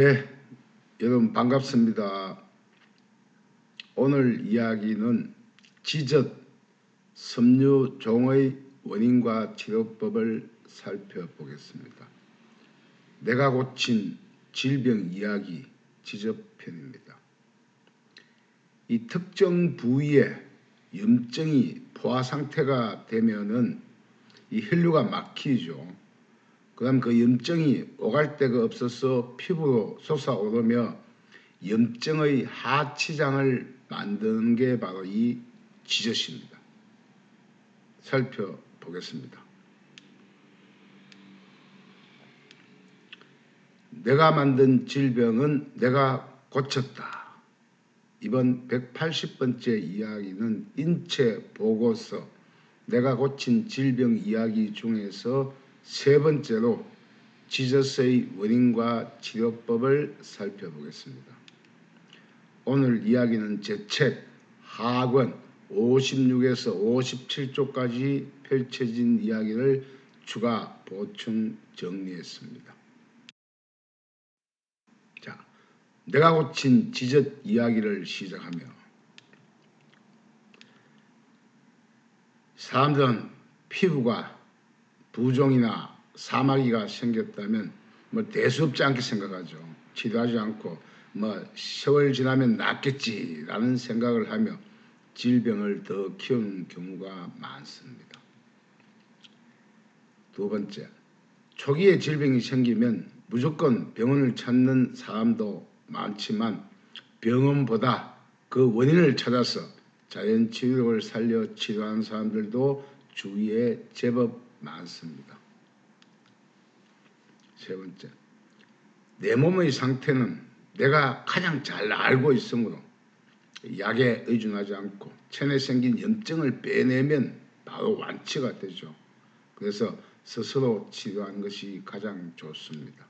네, 여러분 반갑습니다. 오늘 이야기는 지젓 섬유종의 원인과 치료법을 살펴보겠습니다. 내가 고친 질병 이야기 지젓편입니다. 이 특정 부위에 염증이 포화 상태가 되면은 이 혈류가 막히죠. 그 다음 그 염증이 오갈 데가 없어서 피부로 솟아오르며 염증의 하치장을 만드는 게 바로 이 지젓입니다. 살펴보겠습니다. 내가 만든 질병은 내가 고쳤다. 이번 180번째 이야기는 인체 보고서 내가 고친 질병 이야기 중에서 세 번째로 지젓의 원인과 치료법을 살펴보겠습니다. 오늘 이야기는 제 책 하권 56에서 57쪽까지 펼쳐진 이야기를 추가 보충 정리했습니다. 자, 내가 고친 지젓 이야기를 시작하며 사람들은 피부가 부종이나 사마귀가 생겼다면 대수롭지 않게 생각하죠. 치료하지 않고 세월 지나면 낫겠지라는 생각을 하며 질병을 더 키우는 경우가 많습니다. 두 번째, 초기에 질병이 생기면 무조건 병원을 찾는 사람도 많지만 병원보다 그 원인을 찾아서 자연치유력을 살려 치료하는 사람들도 주위에 제법 많습니다. 세 번째, 내 몸의 상태는 내가 가장 잘 알고 있으므로 약에 의존하지 않고 체내에 생긴 염증을 빼내면 바로 완치가 되죠. 그래서 스스로 치료하는 것이 가장 좋습니다.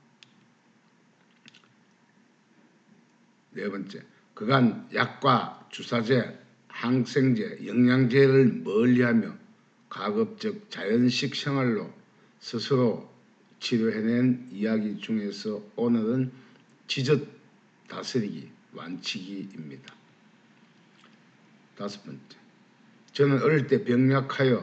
네 번째, 그간 약과 주사제, 항생제, 영양제를 멀리하며 가급적 자연식 생활로 스스로 치료해낸 이야기 중에서 오늘은 지젓 다스리기, 완치기입니다. 다섯 번째, 저는 어릴 때 병약하게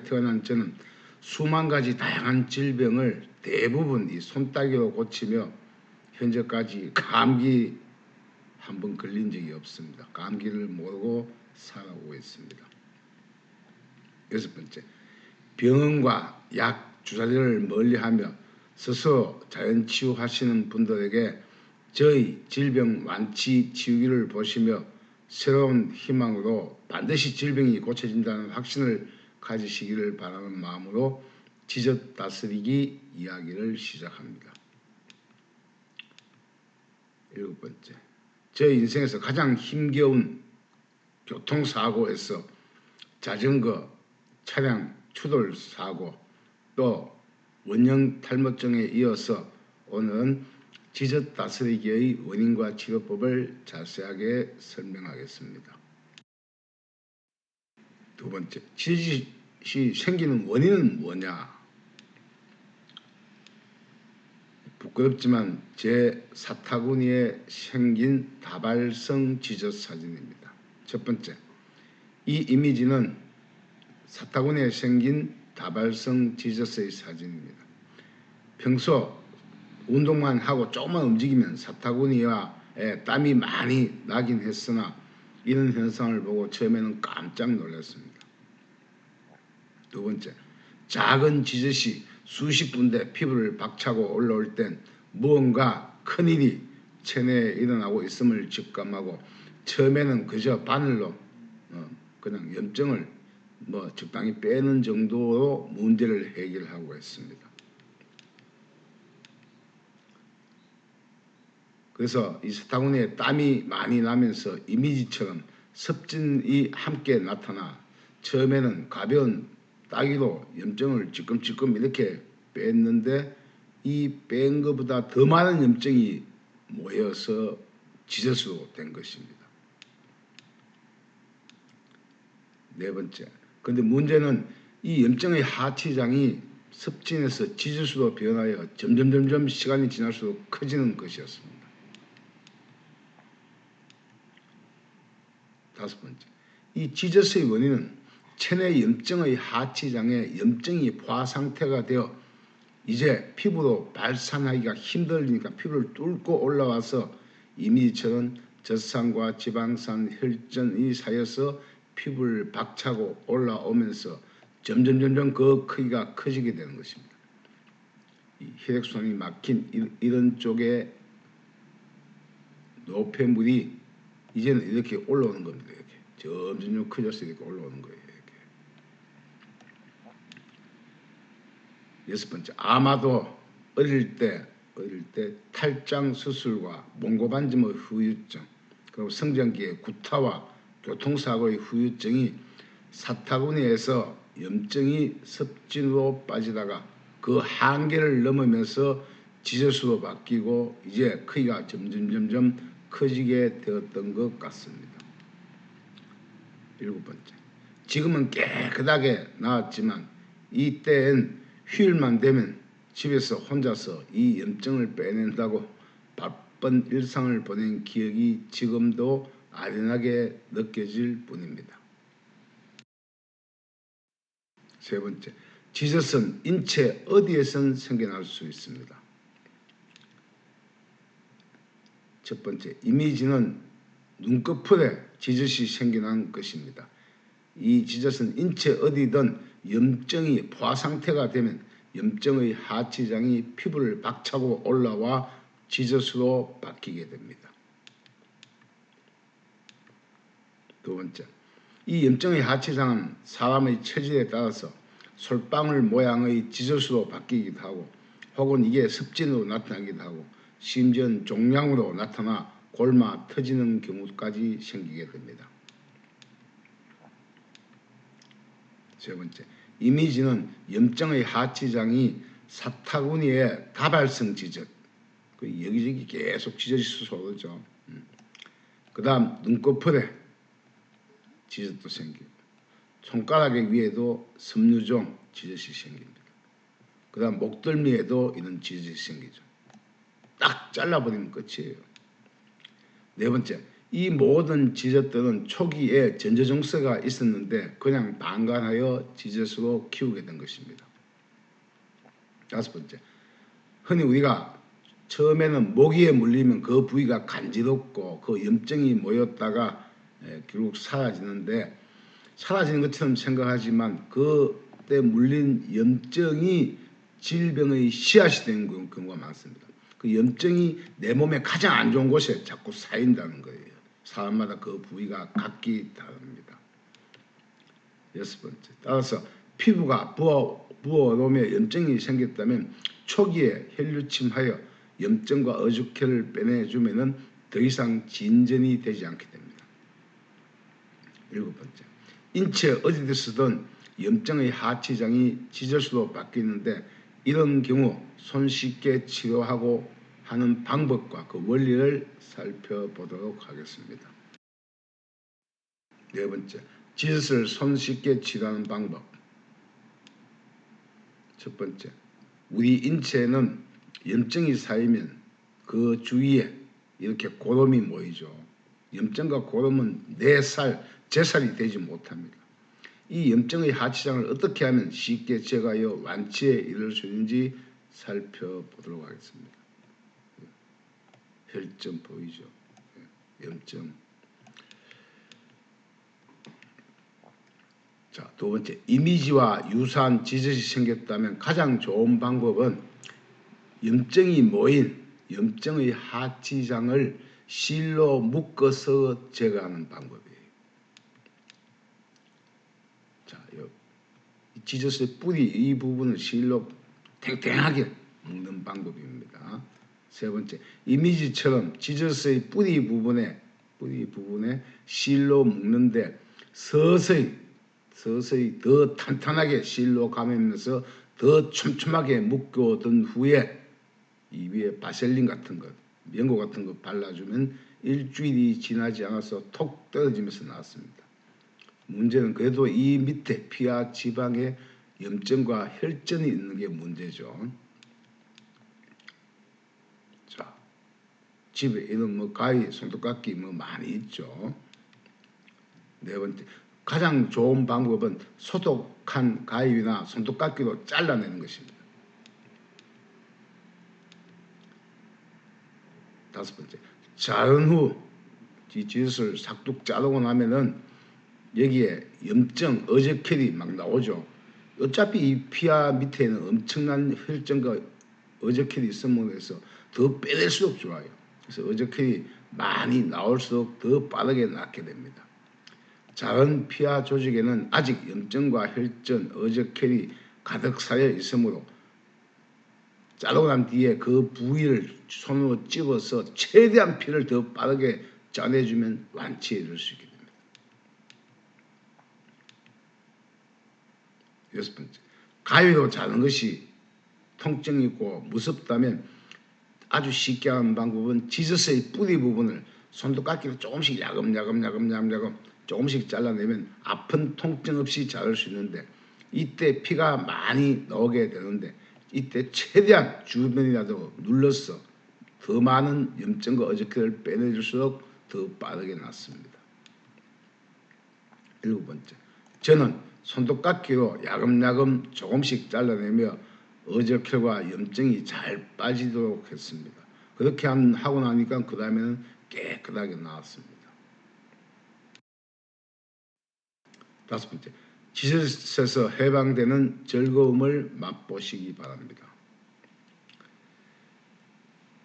태어난 저는 수만 가지 다양한 질병을 대부분 이 손따기로 고치며 현재까지 감기 한 번 걸린 적이 없습니다. 감기를 모르고 살아오고 있습니다. 여섯 번째, 병원과 약, 주사제를 멀리하며 스스로 자연치유하시는 분들에게 저희 질병 완치 치유기를 보시며 새로운 희망으로 반드시 질병이 고쳐진다는 확신을 가지시기를 바라는 마음으로 지젓 다스리기 이야기를 시작합니다. 일곱 번째, 제 인생에서 가장 힘겨운 교통사고에서 자전거, 차량 추돌 사고, 또 원형 탈모증에 이어서 오늘은 지젓 다스리기의 원인과 치료법을 자세하게 설명하겠습니다. 두 번째, 지젓이 생기는 원인은 뭐냐? 부끄럽지만 제 사타구니에 생긴 다발성 지젓 사진입니다. 첫 번째, 이 이미지는 사타구니에 생긴 다발성 지젓의 사진입니다. 평소 운동만 하고 조금만 움직이면 사타구니에 땀이 많이 나긴 했으나 이런 현상을 보고 처음에는 깜짝 놀랐습니다. 두 번째, 작은 지젓이 수십 군데 피부를 박차고 올라올 땐 무언가 큰일이 체내에 일어나고 있음을 직감하고 처음에는 그저 바늘로 그냥 염증을 적당히 빼는 정도로 문제를 해결하고 했습니다. 그래서 이 사타구니에 땀이 많이 나면서 이미지처럼 습진이 함께 나타나 처음에는 가벼운 따기로 염증을 찔끔찔끔 이렇게 뺐는데 이 뺀 것보다 더 많은 염증이 모여서 지젓으로 된 것입니다. 네 번째, 그런데 문제는 이 염증의 하치장이 습진에서 지저수로 변하여 점점 시간이 지날수록 커지는 것이었습니다. 다섯 번째, 이 지저스의 원인은 체내 염증의 하치장에 염증이 포화 상태가 되어 이제 피부로 발산하기가 힘들으니까 피부를 뚫고 올라와서 이미지처럼 젖산과 지방산 혈전이 쌓여서 피부를 박차고 올라오면서 점점 그 크기가 커지게 되는 것입니다. 이 혈액순환이 막힌 이런 쪽에 노폐물이 이제는 이렇게 올라오는 겁니다. 이렇게 점점 커져서 이렇게 올라오는 거예요. 이렇게. 여섯 번째, 아마도 어릴 때 탈장 수술과 몽고반점의 후유증, 그리고 성장기의 구타와 교통사고의 후유증이 사타구니에서 염증이 습진으로 빠지다가 그 한계를 넘으면서 지저수로 바뀌고 이제 크기가 점점 커지게 되었던 것 같습니다. 일곱 번째, 지금은 깨끗하게 나았지만 이때엔 휴일만 되면 집에서 혼자서 이 염증을 빼낸다고 바쁜 일상을 보낸 기억이 지금도 아련하게 느껴질 뿐입니다. 세 번째, 지저스는 인체 어디에선 생겨날 수 있습니다. 첫 번째, 이미지는 눈꺼풀에 지저스이 생겨난 것입니다. 이 지저스는 인체 어디든 염증이 포화 상태가 되면 염증의 하치장이 피부를 박차고 올라와 지저스로 바뀌게 됩니다. 두 번째, 이 염증의 하치장은 사람의 체질에 따라서 솔방울 모양의 지저스로 바뀌기도 하고 혹은 이게 습진으로 나타나기도 하고 심지어는 종양으로 나타나 골마 터지는 경우까지 생기게 됩니다. 세 번째, 이미지는 염증의 하치장이 사타구니의 다발성 지저, 여기저기 계속 지저이 솟아오르죠. 그 다음 눈꺼풀에 지저도 생기고 손가락의 위에도 섬유종 지저이 생깁니다. 그 다음 목덜미에도 이런 지저이 생기죠. 딱 잘라버리면 끝이에요. 네 번째, 이 모든 지저들은 초기에 전조증세가 있었는데 그냥 방관하여 지저스로 키우게 된 것입니다. 다섯 번째, 흔히 우리가 처음에는 모기에 물리면 그 부위가 간지럽고 그 염증이 모였다가 결국 사라지는데 사라지는 것처럼 생각하지만 그때 물린 염증이 질병의 씨앗이 되는 경우가 많습니다. 그 염증이 내 몸에 가장 안 좋은 곳에 자꾸 쌓인다는 거예요. 사람마다 그 부위가 각기 다릅니다. 여섯 번째, 따라서 피부가 부어오르며 염증이 생겼다면 초기에 혈류침하여 염증과 어죽혈을 빼내주면 더 이상 진전이 되지 않게 됩니다. 일곱 번째, 인체 어디서든 염증의 하치장이 지저스로 바뀌는데 이런 경우 손쉽게 치료하고 하는 방법과 그 원리를 살펴보도록 하겠습니다. 네 번째, 지저스를 손쉽게 치료하는 방법. 첫 번째, 우리 인체에는 염증이 쌓이면 그 주위에 이렇게 고름이 모이죠. 염증과 고름은 내 살, 제 살이 되지 못합니다. 이 염증의 하치장을 어떻게 하면 쉽게 제거하여 완치에 이를 수 있는지 살펴보도록 하겠습니다. 혈점 보이죠? 염증. 자, 두 번째, 이미지와 유사한 지저스이 생겼다면 가장 좋은 방법은 염증이 모인 염증의 하치장을 실로 묶어서 제거하는 방법이에요. 자, 이 지저스의 뿌리 이 부분을 실로 탱탱하게 묶는 방법입니다. 세 번째, 이미지처럼 지저스의 뿌리 부분에 실로 묶는데 서서히 더 탄탄하게 실로 감으면서 더 촘촘하게 묶어둔 후에 이 위에 바셀린 같은 것, 연고 같은 거 발라주면 일주일이 지나지 않아서 톡 떨어지면서 나왔습니다. 문제는 그래도 이 밑에 피하 지방에 염증과 혈전이 있는 게 문제죠. 자, 집에 이런 뭐 가위, 손톱깎이 뭐 많이 있죠. 네 번째, 가장 좋은 방법은 소독한 가위나 손톱깎이로 잘라내는 것입니다. 다섯 번째, 자른 후 이 쥐젖을 싹둑 자르고 나면은 여기에 염증, 어저켈이 막 나오죠. 어차피 이 피하 밑에는 엄청난 혈전과 어저켈이 있음으로 해서 더 빼낼수록 좋아요. 그래서 어저켈이 많이 나올수록 더 빠르게 낫게 됩니다. 자른 피하 조직에는 아직 염증과 혈전, 어저켈이 가득 쌓여 있으므로 자르고 난 뒤에 그 부위를 손으로 찝어서 최대한 피를 더 빠르게 짜내주면 완치에 이를 수 있게 됩니다. 여섯 번째, 가위로 자는 것이 통증이 있고 무섭다면 아주 쉽게 하는 방법은 지저스의 뿌리 부분을 손톱깎이로 조금씩 야금야금 조금씩 잘라내면 아픈 통증 없이 자를 수 있는데, 이때 피가 많이 나오게 되는데 이때 최대한 주변이라도 눌러서 더 많은 염증과 어저께를 빼내줄수록 더 빠르게 낫습니다. 일곱 번째, 저는 손톱깎이로 야금야금 조금씩 잘라내며 어저께와 염증이 잘 빠지도록 했습니다. 그렇게 하고 나니까 그 다음에는 깨끗하게 나왔습니다. 다섯 번째, 지저스에서 해방되는 즐거움을 맛보시기 바랍니다.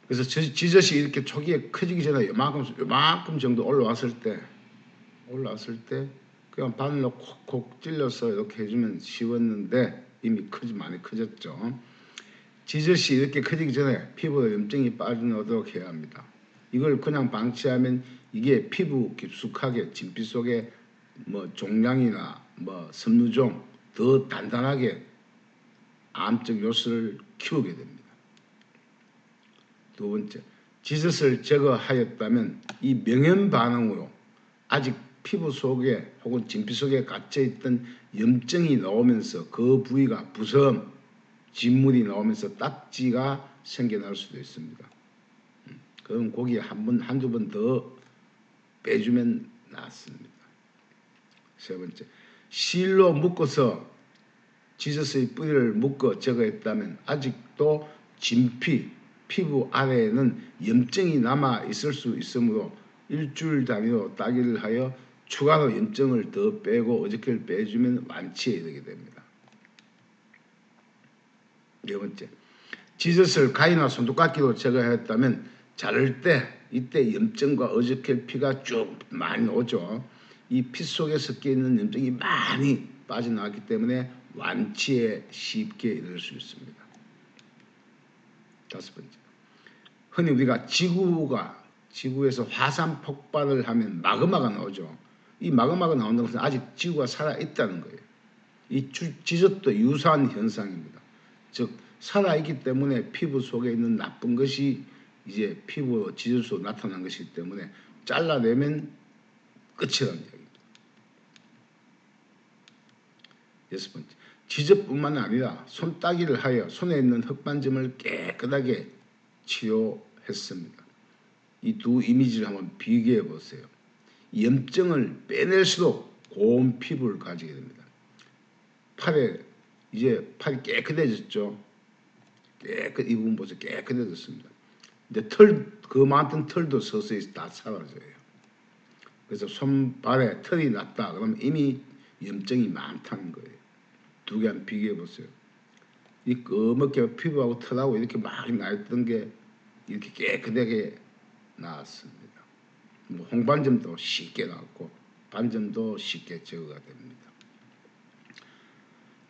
그래서 지저스 이렇게 초기에 커지기 전에 요만큼 정도 올라왔을 때 그냥 바늘로 콕콕 찔러서 이렇게 해주면 쉬웠는데 이미 많이 커졌죠. 지저스 이렇게 커지기 전에 피부에 염증이 빠져나오도록 해야 합니다. 이걸 그냥 방치하면 이게 피부 깊숙하게 진피 속에 뭐 종양이나 뭐 섬유종 더 단단하게 암적 요소를 키우게 됩니다. 두 번째, 지저스를 제거하였다면 이 명현 반응으로 아직 피부 속에 혹은 진피 속에 갇혀있던 염증이 나오면서 그 부위가 부섬, 진물이 나오면서 딱지가 생겨날 수도 있습니다. 그럼 고기 한두 번 더 빼주면 낫습니다. 세 번째, 실로 묶어서 지저스의 뿌리를 묶어 제거했다면 아직도 진피, 피부 아래에는 염증이 남아 있을 수 있으므로 일주일 단위로 따기를 하여 추가로 염증을 더 빼고 어저께를 빼주면 완치에 이르게 됩니다. 네 번째, 지저스를 가위나 손톱깎이로 제거했다면 자를 때 이때 염증과 어저께 피가 쭉 많이 오죠. 이 피 속에 섞여 있는 염증이 많이 빠져나왔기 때문에 완치에 쉽게 이를 수 있습니다. 다섯 번째, 흔히 우리가 지구에서 화산 폭발을 하면 마그마가 나오죠. 이 마그마가 나온다는 것은 아직 지구가 살아있다는 거예요. 이 지저도 유사한 현상입니다. 즉 살아있기 때문에 피부 속에 있는 나쁜 것이 이제 피부 지저스로 나타난 것이기 때문에 잘라내면 끝이라는 이야기입니다. 여섯 번째, 지저뿐만 아니라 손따기를 하여 손에 있는 흙반점을 깨끗하게 치료했습니다. 이 두 이미지를 한번 비교해 보세요. 염증을 빼낼수록 고운 피부를 가지게 됩니다. 이제 팔이 깨끗해졌죠. 이 부분 보세요. 깨끗해졌습니다. 근데 그 많던 털도 서서히 다 사라져요. 그래서 손발에 털이 났다 그러면 이미 염증이 많다는 거예요. 두 개 한번 비교해 보세요. 이 검게 피부하고 털하고 이렇게 막 나있던 게 이렇게 깨끗하게 나왔습니다. 뭐 홍반점도 쉽게 나왔고 반점도 쉽게 제거가 됩니다.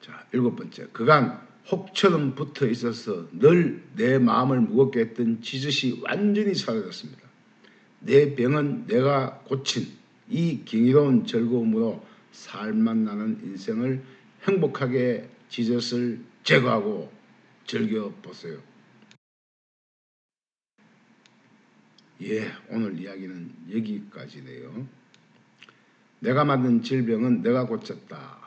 자, 일곱 번째, 그간 혹처럼 붙어 있어서 늘 내 마음을 무겁게 했던 지저스 완전히 사라졌습니다. 내 병은 내가 고친 이 경이로운 즐거움으로 살만 나는 인생을 행복하게 지저스를 제거하고 즐겨보세요. 예, 오늘 이야기는 여기까지네요. 내가 만든 질병은 내가 고쳤다.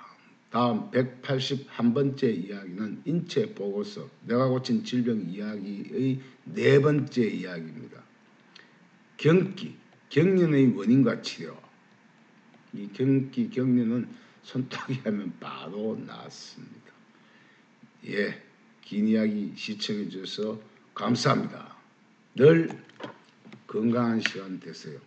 다음 181번째 이야기는 인체 보고서 내가 고친 질병 이야기의 네 번째 이야기입니다. 경련의 원인과 치료. 이 경련은 손톱이 하면 바로 낫습니다. 예, 긴 이야기 시청해 주셔서 감사합니다. 늘 건강한 시간 되세요.